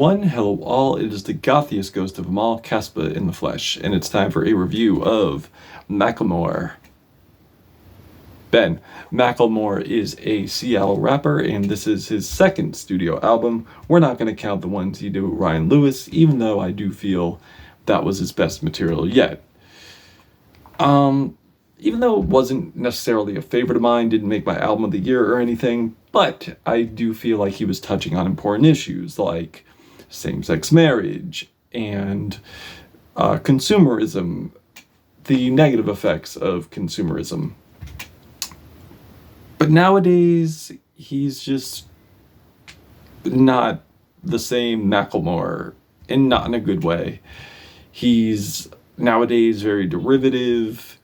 everyone, hello all, it is the gothiest ghost of them all, Caspa in the flesh, and it's time for a review of Macklemore-Ben. Macklemore is a Seattle rapper, and this is his second studio album. We're not going to count the ones he did with Ryan Lewis, even though I do feel that was his best material yet. Even though it wasn't necessarily a favorite of mine, didn't make my album of the year or anything, but I do feel like he was touching on important issues like same-sex marriage and consumerism, the negative effects of consumerism. But nowadays, he's just not the same Macklemore, and not in a good way. He's nowadays very derivative.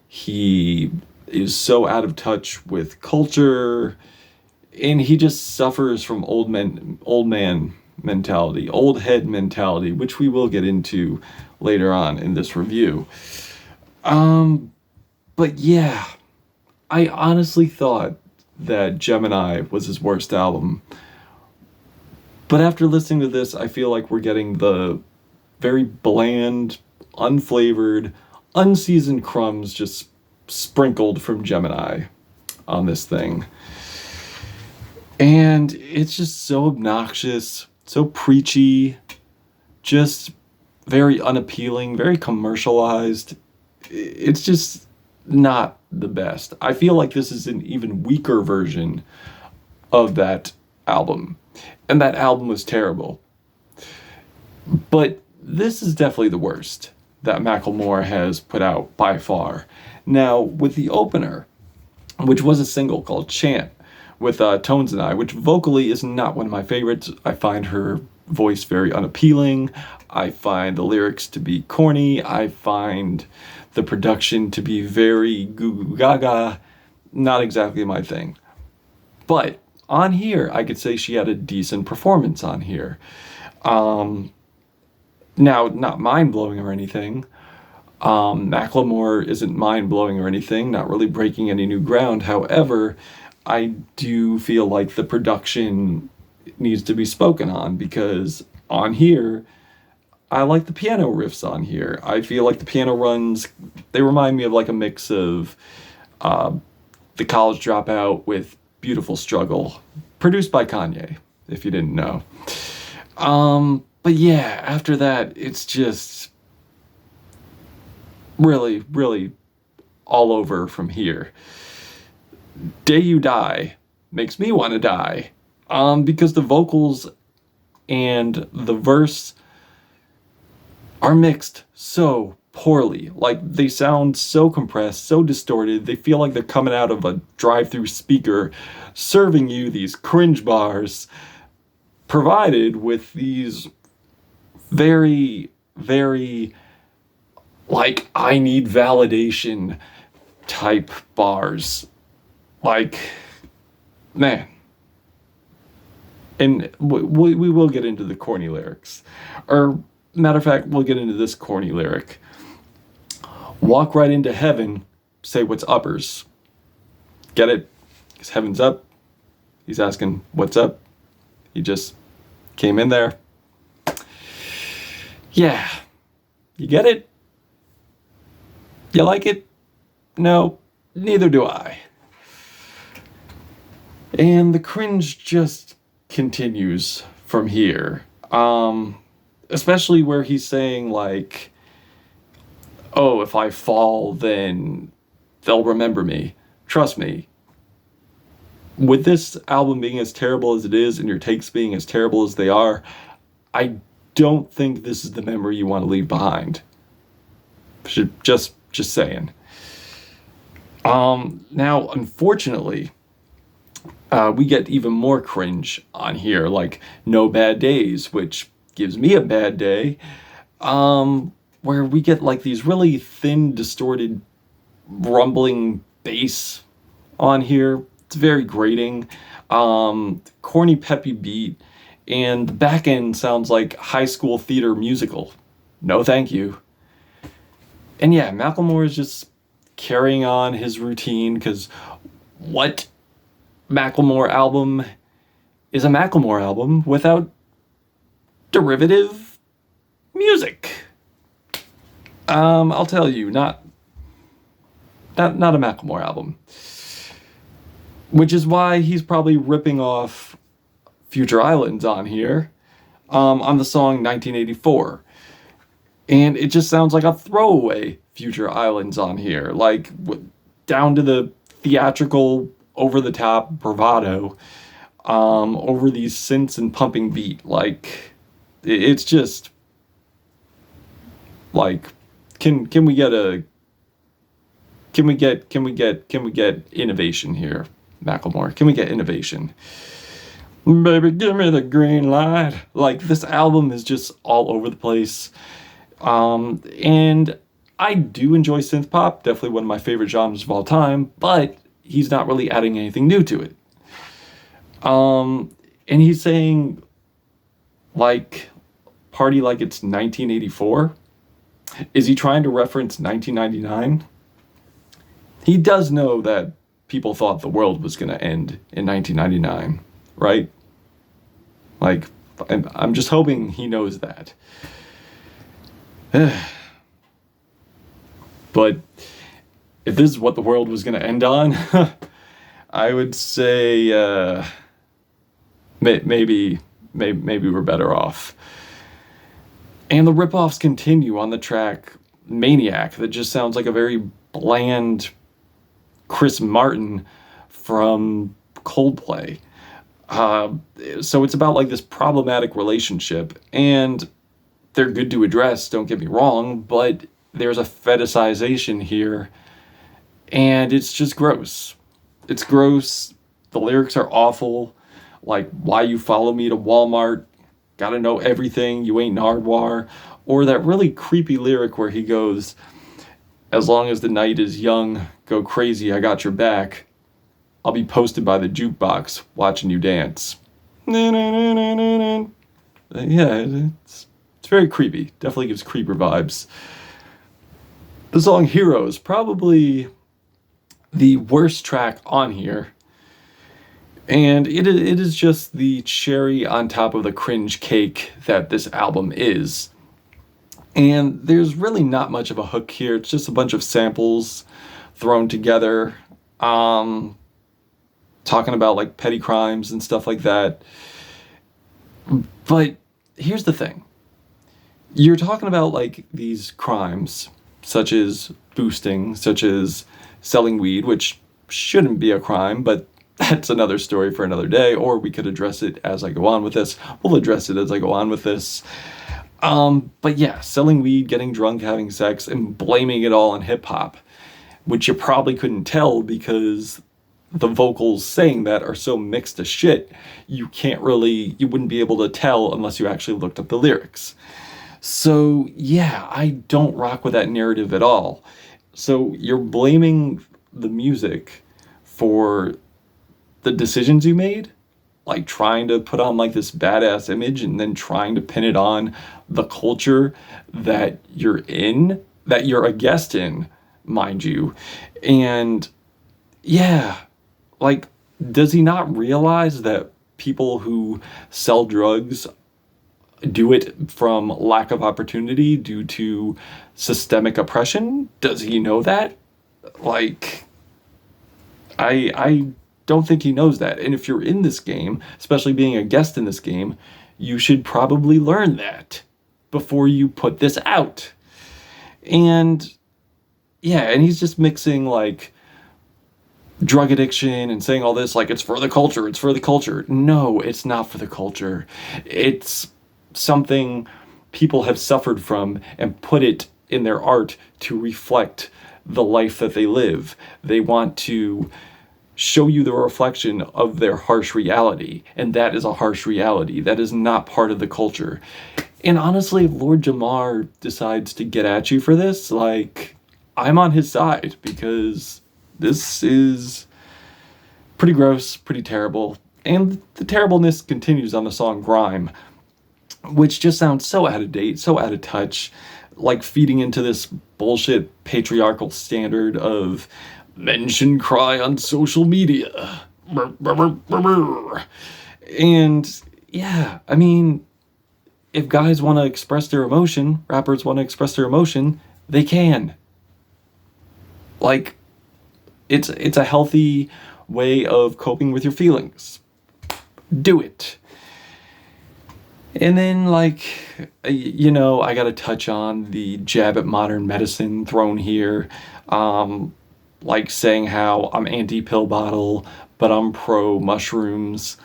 He is so out of touch with culture, and he just suffers from old man mentality, old head mentality, which we will get into later on in this review. But yeah, I honestly thought that Gemini was his worst album. But after listening to this, I feel like we're getting the very bland, unflavored, unseasoned crumbs just sprinkled from Gemini on this thing. And it's just so obnoxious, so preachy, just very unappealing, very commercialized. It's just not the best. I feel like this is an even weaker version of that album. And that album was terrible. But this is definitely the worst that Macklemore has put out by far. Now, with the opener, which was a single called CHANT, with Tones and I, which vocally is not one of my favorites. I find her voice very unappealing. I find the lyrics to be corny. I find the production to be very goo goo gaga. Not exactly my thing. But on here, I could say she had a decent performance on here. Now, not mind-blowing or anything. Macklemore isn't mind-blowing or anything, not really breaking any new ground. However, I do feel like the production needs to be spoken on, because on here, I like the piano riffs on here. I feel like the piano runs, they remind me of like a mix of The College Dropout with Beautiful Struggle, produced by Kanye, if you didn't know. But yeah, after that, it's just really, really all over from here. Day You Die makes me want to die, because the vocals and the verse are mixed so poorly. Like, they sound so compressed, so distorted. They feel like they're coming out of a drive-through speaker, serving you these cringe bars, provided with these very, very, like, I need validation type bars. Like, man. And we will get into the corny lyrics. Or, matter of fact, we'll get into this corny lyric. Walk right into heaven, say what's uppers. Get it? Because heaven's up. He's asking, what's up? He just came in there. Yeah. You get it? You like it? No, neither do I. And the cringe just continues from here. Especially where he's saying, like, oh, if I fall, then they'll remember me. Trust me. With this album being as terrible as it is, and your takes being as terrible as they are, I don't think this is the memory you want to leave behind. Just saying. Now, unfortunately, we get even more cringe on here, like No Bad Days, which gives me a bad day, where we get like these really thin, distorted, rumbling bass on here. It's very grating, corny, peppy beat, and the back end sounds like high school theater musical. No thank you. And yeah, Macklemore is just carrying on his routine, because what Macklemore album is a Macklemore album without derivative music. I'll tell you, not a Macklemore album. Which is why he's probably ripping off Future Islands on here, on the song 1984. And it just sounds like a throwaway Future Islands on here, like down to the theatrical, over-the-top bravado, over these synths and pumping beat. Like, it's just, like, can we get innovation here, Macklemore? Can we get innovation? Baby, give me the green light. Like, this album is just all over the place. And I do enjoy synth pop, definitely one of my favorite genres of all time, but he's not really adding anything new to it. And he's saying, like, party like it's 1984. Is he trying to reference 1999? He does know that people thought the world was going to end in 1999, right? Like, I'm just hoping he knows that. But if this is what the world was going to end on, I would say maybe we're better off. And the ripoffs continue on the track Maniac, that just sounds like a very bland Chris Martin from Coldplay. So it's about like this problematic relationship, and they're good to address, don't get me wrong, but there's a fetishization here, and it's just gross. It's gross. The lyrics are awful. Like, why you follow me to Walmart, gotta know everything, you ain't Nardwar. Or that really creepy lyric where he goes, as long as the night is young, go crazy, I got your back. I'll be posted by the jukebox, watching you dance. Yeah, it's very creepy. Definitely gives creeper vibes. The song Heroes, probably the worst track on here. And it is just the cherry on top of the cringe cake that this album is. And there's really not much of a hook here. It's just a bunch of samples thrown together, talking about like petty crimes and stuff like that. But here's the thing. You're talking about like these crimes, such as boosting, such as selling weed, which shouldn't be a crime, but that's another story for another day, or we could address it as I go on with this. We'll address it as I go on with this. But yeah, selling weed, getting drunk, having sex, and blaming it all on hip-hop, which you probably couldn't tell because the vocals saying that are so mixed as shit, you wouldn't be able to tell unless you actually looked up the lyrics. So yeah, I don't rock with that narrative at all. So you're blaming the music for the decisions you made, like trying to put on like this badass image and then trying to pin it on the culture that you're in, that you're a guest in, mind you. And yeah, like, does he not realize that people who sell drugs do it from lack of opportunity due to systemic oppression? Does he know that? Like, I don't think he knows that. And if you're in this game, especially being a guest in this game, you should probably learn that before you put this out. And yeah, and he's just mixing like drug addiction and saying all this like it's for the culture, it's for the culture. No, it's not for the culture. It's something people have suffered from and put it in their art to reflect the life that they live. They want to show you the reflection of their harsh reality, and that is a harsh reality. That is not part of the culture. And honestly, if Lord Jamar decides to get at you for this, like, I'm on his side, because this is pretty gross, pretty terrible. And the terribleness continues on the song Grime, which just sounds so out of date, so out of touch, like feeding into this bullshit patriarchal standard of men shouldn't cry on social media. And yeah, I mean, if guys want to express their emotion, rappers want to express their emotion, they can. Like, it's a healthy way of coping with your feelings. Do it. And then, like, I gotta touch on the jab at modern medicine thrown here. Like saying how I'm anti-pill bottle, but I'm pro mushrooms.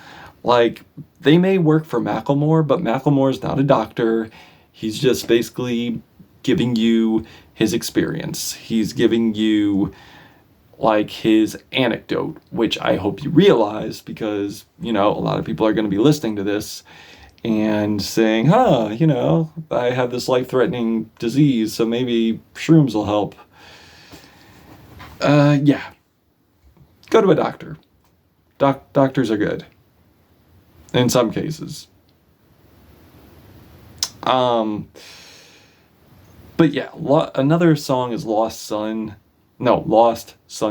Like, they may work for Macklemore, but Macklemore's not a doctor. He's just basically giving you his experience. He's giving you, like, his anecdote, which I hope you realize, because, a lot of people are going to be listening to this and saying, I have this life-threatening disease, so maybe shrooms will help. Yeah. Go to a doctor. Doctors are good. In some cases. But yeah, another song is Lost Sun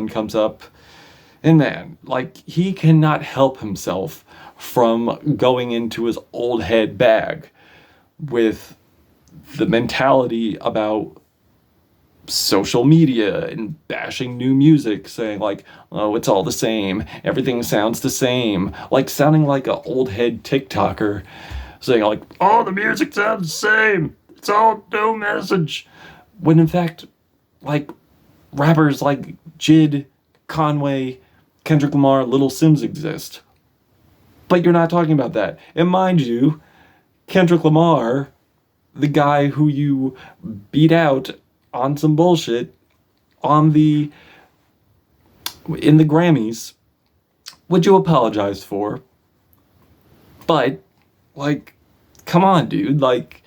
comes up. And man, like, he cannot help himself from going into his old head bag with the mentality about social media and bashing new music, saying like, oh, it's all the same, everything sounds the same, like sounding like an old head TikToker, saying like, oh, the music sounds the same, it's all no message, when in fact, like, rappers like Jid, Conway, Kendrick Lamar, Little Sims exist. But you're not talking about that. And mind you, Kendrick Lamar, the guy who you beat out on some bullshit in the Grammys, which you apologized for. But, like, come on, dude. Like,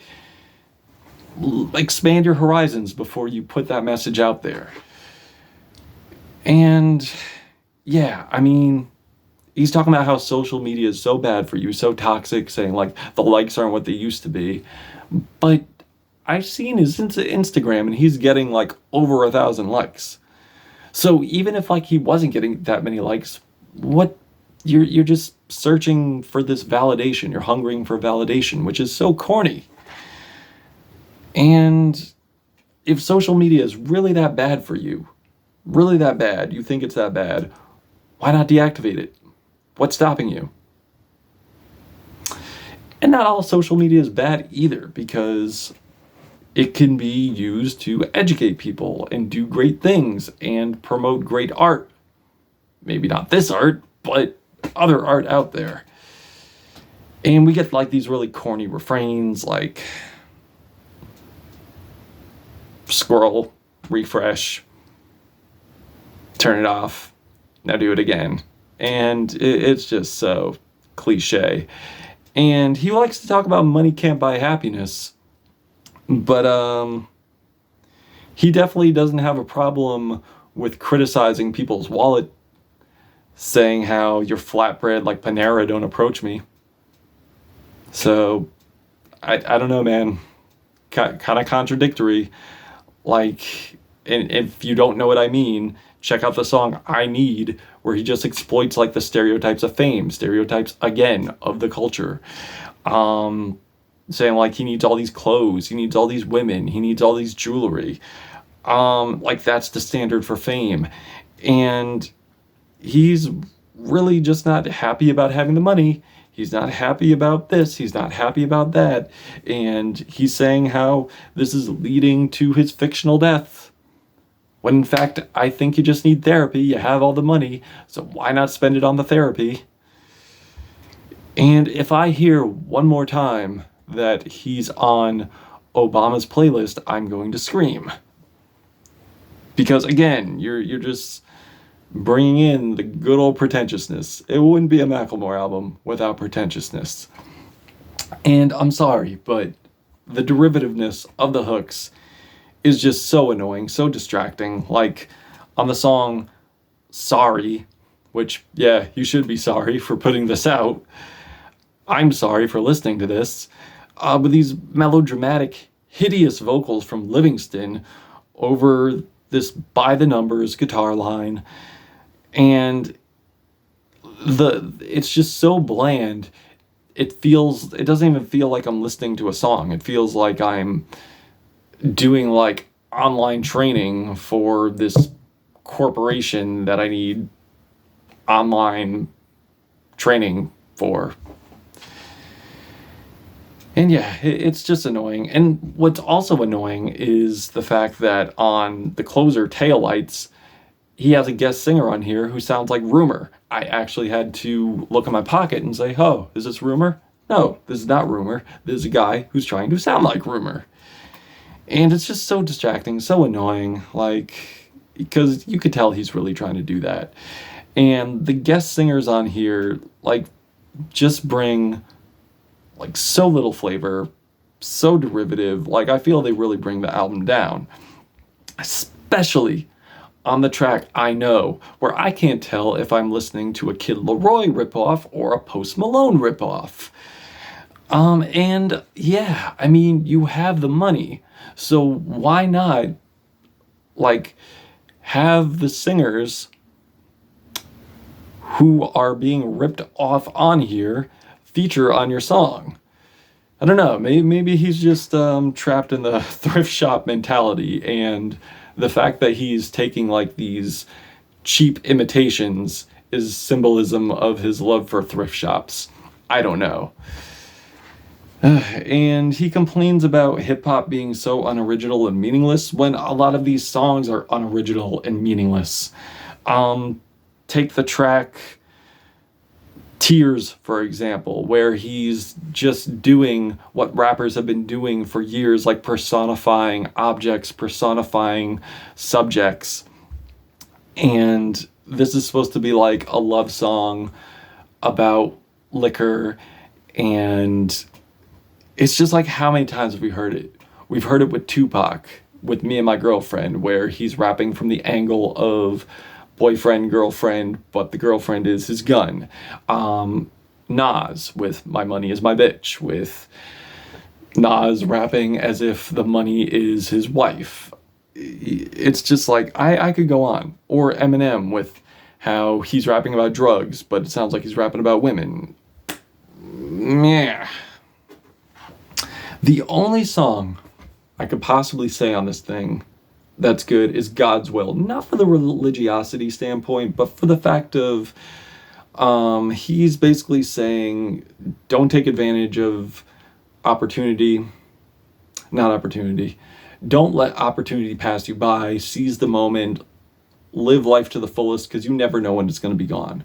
expand your horizons before you put that message out there. And, yeah, I mean, he's talking about how social media is so bad for you, so toxic, saying, like, the likes aren't what they used to be. But I've seen his Instagram, and he's getting, like, over 1,000 likes. So even if, like, he wasn't getting that many likes, you're just searching for this validation. You're hungering for validation, which is so corny. And if social media is really that bad for you, really that bad, you think it's that bad, why not deactivate it? What's stopping you? And not all social media is bad either, because it can be used to educate people and do great things and promote great art. Maybe not this art, but other art out there. And we get like these really corny refrains like scroll, refresh, turn it off, now do it again. And it's just so cliche. And he likes to talk about money can't buy happiness. But he definitely doesn't have a problem with criticizing people's wallet, saying how you're flatbread like Panera, don't approach me. So, I don't know, man. Kind of contradictory. Like, and if you don't know what I mean, check out the song I Need, where he just exploits like the stereotypes of fame, stereotypes, again, of the culture. Saying like he needs all these clothes, he needs all these women, he needs all these jewelry. Like that's the standard for fame. And he's really just not happy about having the money. He's not happy about this. He's not happy about that. And he's saying how this is leading to his fictional death. When in fact, I think you just need therapy. You have all the money, so why not spend it on the therapy? And if I hear one more time that he's on Obama's playlist, I'm going to scream. Because again, you're just bringing in the good old pretentiousness. It wouldn't be a Macklemore album without pretentiousness. And I'm sorry, but the derivativeness of the hooks is just so annoying, so distracting. Like on the song Sorry, which, yeah, you should be sorry for putting this out. I'm sorry for listening to this. With these melodramatic, hideous vocals from Livingston over this by the numbers guitar line. And it's just so bland. it doesn't even feel like I'm listening to a song. It feels like I'm doing like online training for this corporation that I need online training for. And yeah, it's just annoying. And what's also annoying is the fact that on the closer, Taillights, he has a guest singer on here who sounds like Rumor. I actually had to look in my pocket and say, oh, is this Rumor? No, this is not Rumor. This is a guy who's trying to sound like Rumor. And it's just so distracting, so annoying, like, because you could tell he's really trying to do that. And the guest singers on here, like, just bring, like, so little flavor, so derivative. Like, I feel they really bring the album down. Especially on the track I Know, where I can't tell if I'm listening to a Kid Laroi ripoff or a Post Malone ripoff. And yeah, I mean, you have the money, so why not, like, have the singers who are being ripped off on here feature on your song? I don't know, maybe he's just trapped in the thrift shop mentality, and the fact that he's taking like these cheap imitations is symbolism of his love for thrift shops. I don't know. And he complains about hip-hop being so unoriginal and meaningless when a lot of these songs are unoriginal and meaningless. Take the track Tears, for example, where he's just doing what rappers have been doing for years, like personifying objects, personifying subjects. And this is supposed to be like a love song about liquor, and it's just like, how many times have we heard it? We've heard it with Tupac, with Me and My Girlfriend, where he's rapping from the angle of boyfriend, girlfriend, but the girlfriend is his gun. Nas with My Money Is My Bitch, with Nas rapping as if the money is his wife. It's just like, I could go on. Or Eminem with how he's rapping about drugs, but it sounds like he's rapping about women. Yeah. The only song I could possibly say on this thing that's good is God's Will. Not for the religiosity standpoint, but for the fact of he's basically saying, don't take advantage of opportunity. Not opportunity. Don't let opportunity pass you by. Seize the moment. Live life to the fullest, because you never know when it's going to be gone.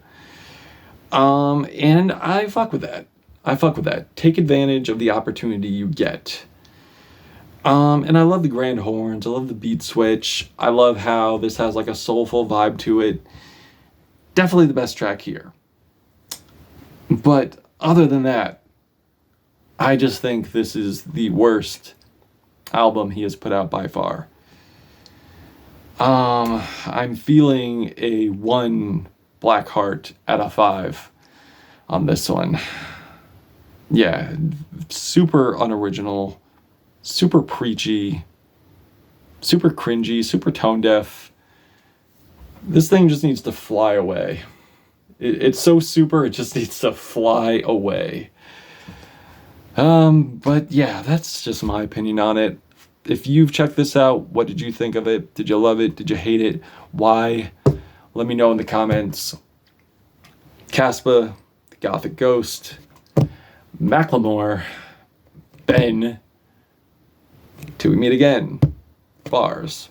And I fuck with that. Take advantage of the opportunity you get. And I love the grand horns. I love the beat switch. I love how this has like a soulful vibe to it. Definitely the best track here. But other than that, I just think this is the worst album he has put out by far. I'm feeling a 1 black heart out of 5 on this one. Yeah, super unoriginal, super preachy, super cringy, super tone deaf. This thing just needs to fly away. It's so super, it just needs to fly away. But yeah, that's just my opinion on it. If you've checked this out, what did you think of it? Did you love it? Did you hate it? Why? Let me know in the comments. Caspa, the Gothic Ghost, Macklemore-Ben. Till we meet again. Bars.